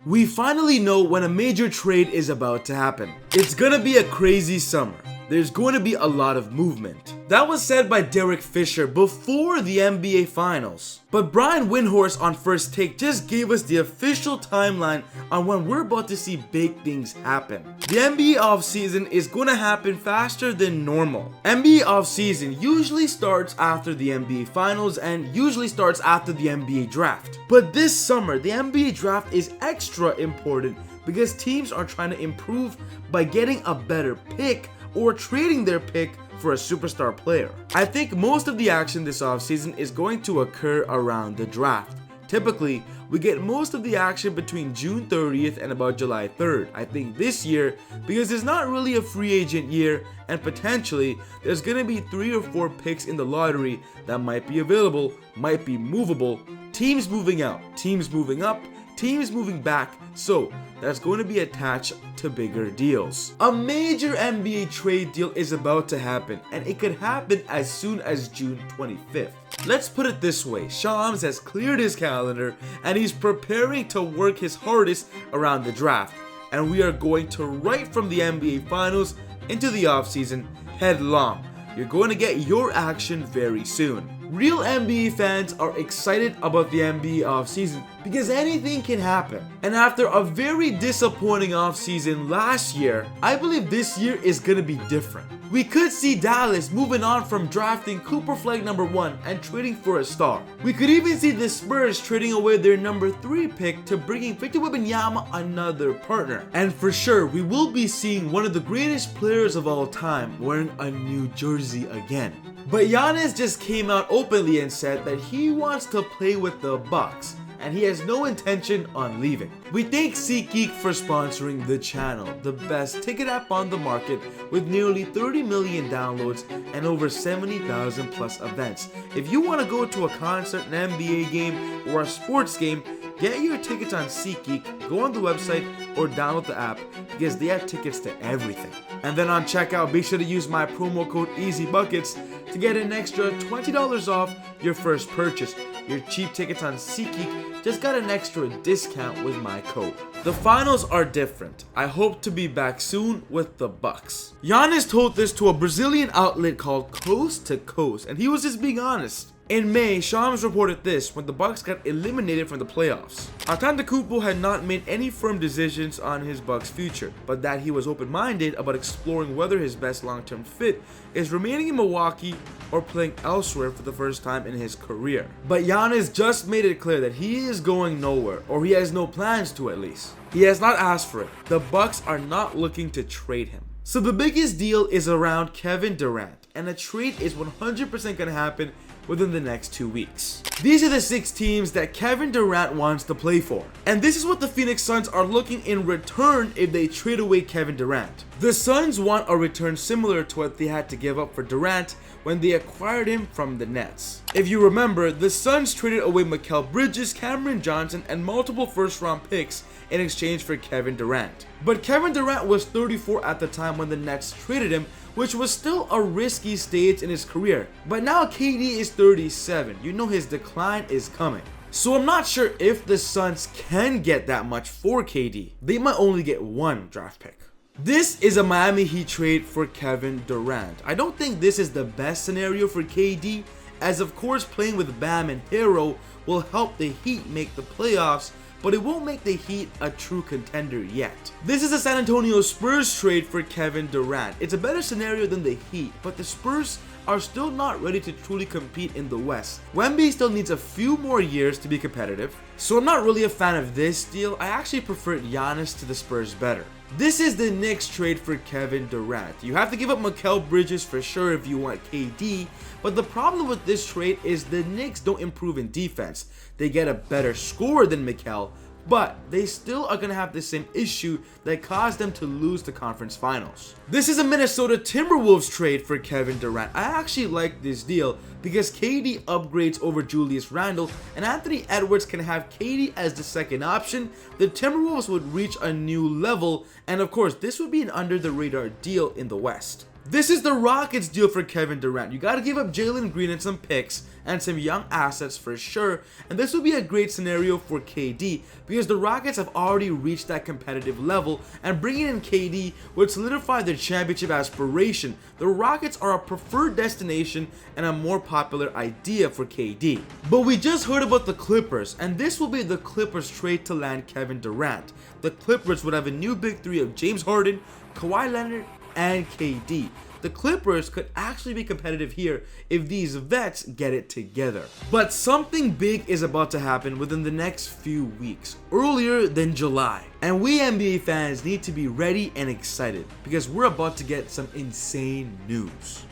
We finally know when a major trade is about to happen. It's gonna be a crazy summer. There's going to be a lot of movement. That was said by Derek Fisher before the NBA Finals. But Brian Windhorst on First Take just gave us the official timeline on when we're about to see big things happen. The NBA offseason is going to happen faster than normal. NBA offseason usually starts after the NBA Finals and usually starts after the NBA Draft. But this summer, the NBA Draft is extra important because teams are trying to improve by getting a better pick or trading their pick for a superstar player. I think most of the action this offseason is going to occur around the draft. Typically, we get most of the action between June 30th and about July 3rd. I think this year, because it's not really a free agent year and potentially there's going to be 3 or 4 picks in the lottery that might be available, might be movable, teams moving out, teams moving up, teams moving back, so that's going to be attached to bigger deals. A major NBA trade deal is about to happen, and it could happen as soon as June 25th. Let's put it this way, Shams has cleared his calendar and he's preparing to work his hardest around the draft, and we are going to right from the NBA Finals into the offseason headlong. You're going to get your action very soon. Real NBA fans are excited about the NBA offseason because anything can happen. And after a very disappointing offseason last year, I believe this year is going to be different. We could see Dallas moving on from drafting Cooper Flag #1 and trading for a star. We could even see the Spurs trading away their #3 pick to bringing Victor Wembanyama another partner. And for sure, we will be seeing one of the greatest players of all time wearing a new jersey again. But Giannis just came out openly and said that he wants to play with the Bucks and he has no intention on leaving. We thank SeatGeek for sponsoring the channel, the best ticket app on the market with nearly 30 million downloads and over 70,000 plus events. If you want to go to a concert, an NBA game, or a sports game, get your tickets on SeatGeek, go on the website, or download the app because they have tickets to everything. And then on checkout, be sure to use my promo code EasyBuckets to get an extra $20 off your first purchase. Your cheap tickets on SeatGeek just got an extra discount with my code. The finals are different. I hope to be back soon with the Bucks. Giannis told this to a Brazilian outlet called Coast to Coast, and he was just being honest. In May, Shams reported this when the Bucks got eliminated from the playoffs. Antetokounmpo had not made any firm decisions on his Bucks future, but that he was open-minded about exploring whether his best long-term fit is remaining in Milwaukee or playing elsewhere for the first time in his career. But Giannis just made it clear that he is going nowhere, or he has no plans to at least. He has not asked for it. The Bucks are not looking to trade him. So the biggest deal is around Kevin Durant, and a trade is 100% going to happen within the next 2 weeks. These are the 6 teams that Kevin Durant wants to play for. And this is what the Phoenix Suns are looking in return if they trade away Kevin Durant. The Suns want a return similar to what they had to give up for Durant when they acquired him from the Nets. If you remember, the Suns traded away Mikal Bridges, Cameron Johnson, and multiple first-round picks in exchange for Kevin Durant. But Kevin Durant was 34 at the time when the Nets traded him, which was still a risky stage in his career. But now KD is 37. You know his decline is coming. So I'm not sure if the Suns can get that much for KD. They might only get 1 draft pick. This is a Miami Heat trade for Kevin Durant. I don't think this is the best scenario for KD, as of course playing with Bam and Hero will help the Heat make the playoffs, but it won't make the Heat a true contender yet. This is a San Antonio Spurs trade for Kevin Durant. It's a better scenario than the Heat, but the Spurs are still not ready to truly compete in the West. Wemby still needs a few more years to be competitive, so I'm not really a fan of this deal. I actually prefer Giannis to the Spurs better. This is the Knicks trade for Kevin Durant. You have to give up Mikal Bridges for sure if you want KD, but the problem with this trade is the Knicks don't improve in defense. They get a better scorer than Mikal, but they still are going to have the same issue that caused them to lose the conference finals. This is a Minnesota Timberwolves trade for Kevin Durant. I actually like this deal because KD upgrades over Julius Randle and Anthony Edwards can have KD as the second option. The Timberwolves would reach a new level, and of course this would be an under the radar deal in the West. This is the Rockets deal for Kevin Durant. You gotta give up Jalen Green and some picks and some young assets for sure, and this will be a great scenario for KD because the Rockets have already reached that competitive level, and bringing in KD would solidify their championship aspiration. The Rockets are a preferred destination and a more popular idea for KD. But we just heard about the Clippers, and this will be the Clippers trade to land Kevin Durant. The Clippers would have a new big three of James Harden, Kawhi Leonard, and KD. The Clippers could actually be competitive here if these vets get it together. But something big is about to happen within the next few weeks, earlier than July. And we NBA fans need to be ready and excited because we're about to get some insane news.